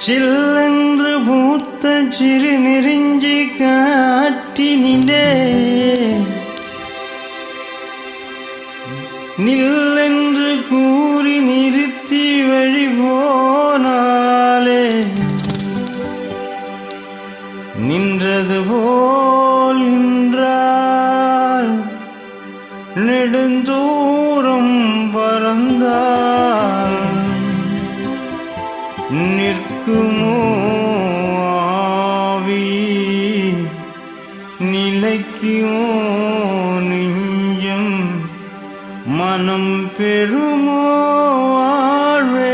சில்லென்று பூத்த சிறு நெறிஞ்சி காட்டினிலே நில்லென்று கூறி நிறுத்தி வழி போனாலே நின்றது போல் நின்றால் நெடுந்தூரம் பறந்தால் நிற்குமோ ஆவி நிலைக்குமோ நெஞ்சம் மனம் பெறுமோ வாழ்வே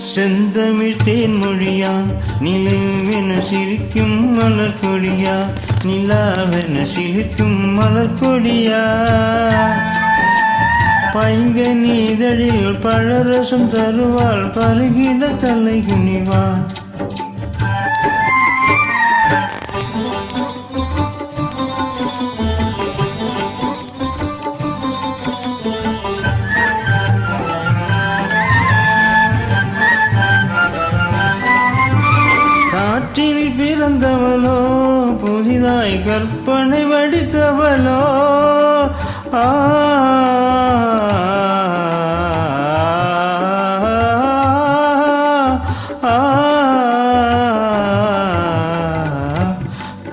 செந்தமிழ் தேன்மொழியா நிலவென சிரிக்கும் மலர் கொடியா நிலாவென சிரிக்கும் மலர் கொடியா பைங்கனி இதழில் பழரசம் தருவாள் பருகிட தலை குனிவாள் காற்றில் பிறந்தவளோ புதிதாய் கற்பனை வடித்தவளோ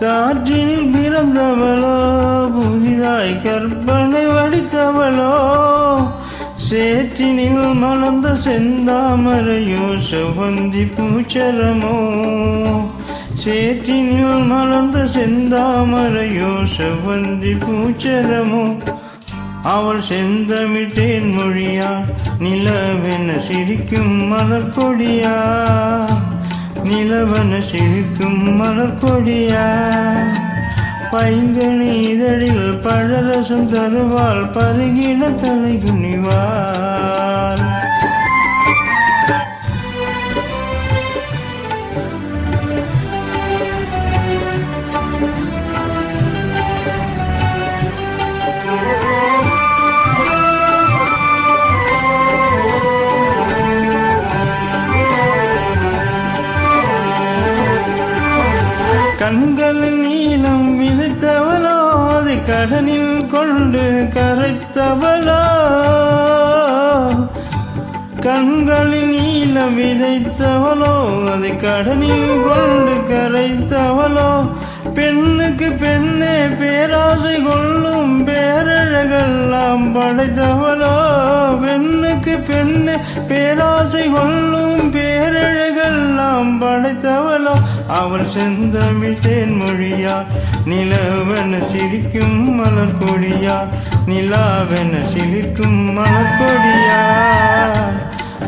காற்றில் பிறந்தவளோ புதிதாய் கற்பனை வடித்தவளோ சேற்றினில் மலர்ந்த செந்தாமரையோ செவ்வந்தி பூச்சரமோ சேற்றினில் மலர்ந்த செந்தாமரையோ செவ்வந்தி பூச்சரமோ அவள் செந்தமிழ் தேன்மொழியா நிலவென சிரிக்கும் மலர் கொடியா நிலவென சிரிக்கும் மலர் கொடியா பைங்கனி இதழில் பழரசம் தருவாள் பருகிட தலை குனிவாள் கண்களில் நீளம் விதைத்தவளோ அதை கடனில் கொண்டு கரைத்தவளோ கண்களில் நீளம் விதைத்தவளோ அதை கடனில் கொண்டு கரைத்தவளோ பெண்ணுக்கு பெண்ணே பேராசை கொள்ளும் பேரழகெல்லாம் படைத்தவளோ பெண்ணுக்கு பெண்ணே பேராசை கொள்ளும் பேரழகெல்லாம் படைத்தவளோ அவள் செந்தமிழ் தேன்மொழியா நிலவென சிரிக்கும் மலர் கொடியா நிலாவென சிரிக்கும் மலர் கொடியா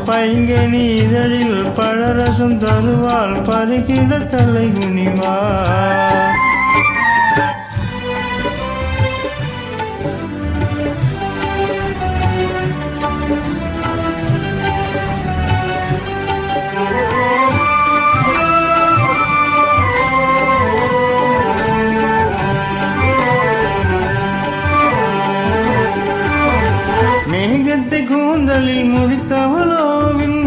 பைங்கனி இதழில் பழரசம் தருவாள் பருகிட தலை குனிவாள் மேகத்தை கூந்தலில் முடித்தவளோ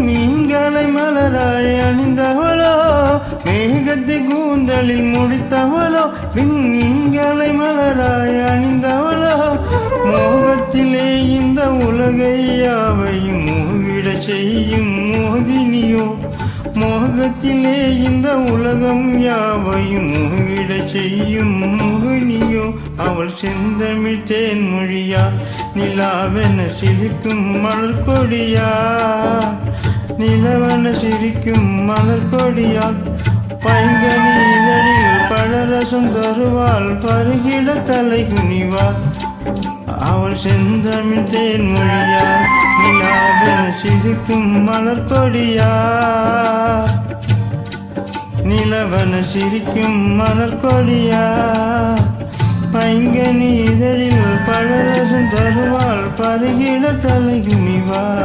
மீன்களை மலராய் அணிந்தவளோ மேகத்தை கூந்தலில் முடித்தவளோ மீன்களை மலராய் அணிந்தவளோ மோகத்திலே இந்த உலகை யாவையும் மூழ்கிட செய்யும் மோகினியோ மோகத்திலே இந்த உலகம் யாவையும் மூழ்கிட செய்யும் மோகினியோ அவள் செந்தமிழ் தேன்மொழியா நிலாவென சிரிக்கும் மலர் கொடியா நிலவென சிரிக்கும் மலர் கொடியா பைங்கனி இதழில் பழரசம் தருவாள் பருகிட தலை குனிவாள் அவள் செந்தமிழ் தேன்மொழியா நிலாவென சிரிக்கும் மலர் கொடியா நிலவென சிரிக்கும் மலர் கொடியா பைங்கனி இதழில் பழரசம் தருவாள் பருகிட தலை குனிவாள்